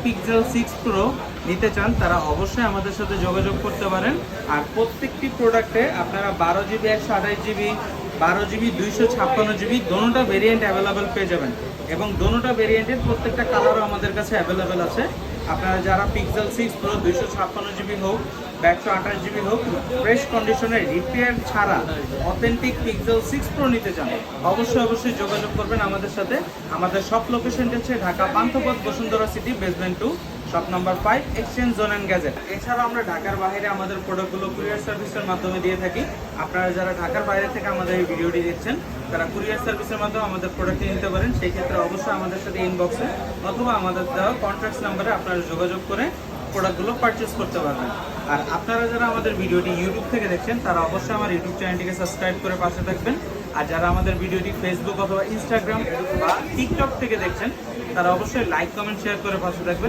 Pixel 6 pro নিতে চান তারা অবশ্যই আমাদের সাথে যোগাযোগ করতে পারেন। আর প্রত্যেকটি প্রোডাক্টে আপনারা 12GB 128GB 12GB 256GB দোনোটা ভেরিয়েন্ট অ্যাভেলেবেল পেয়ে যাবেন এবং দোনোটা ভেরিয়েন্টের প্রত্যেকটা কালারও আমাদের কাছে অ্যাভেলেবেল আছে। আপনারা যারা পিক্সেল 6 প্রো 256GB হোক 128GB হোক ফ্রেশ কন্ডিশনের রিপেয়ার ছাড়া অথেন্টিক পিক্সেল 6 প্রো নিতে চান অবশ্যই যোগাযোগ করবেন আমাদের সাথে। আমাদের সব লোকেশনটি হচ্ছে Dhaka Panthapath Bashundhara city basement 2 shop number 5 exchange zone and gadget. এছাড়াও আমরা ঢাকার বাইরে আমাদের প্রোডাক্টগুলো কুরিয়ার সার্ভিসের মাধ্যমে দিয়ে থাকি। আপনারা যারা ঢাকার বাইরে থেকে আমাদের এই ভিডিওটি দেখছেন তারা কুরিয়ার সার্ভিসের মাধ্যমে আমাদের প্রোডাক্টটি নিতে পারেন। সেই ক্ষেত্রে অবশ্যই আমাদের সাথে ইনবক্সে অথবা আমাদের দেওয়া কন্ট্যাক্ট নাম্বারে আপনারা যোগাযোগ করে প্রোডাক্টগুলো পারচেস করতে পারবেন। আর আপনারা যারা আমাদের ভিডিওটি ইউটিউব থেকে দেখছেন তারা অবশ্যই আমার ইউটিউব চ্যানেলটিকে সাবস্ক্রাইব করে পাশে থাকবেন। আর যারা আমাদের ভিডিওটি ফেসবুক অথবা ইনস্টাগ্রাম বা টিকটক থেকে দেখছেন তারা অবশ্যই লাইক কমেন্ট শেয়ার করে পাশে থাকবেন।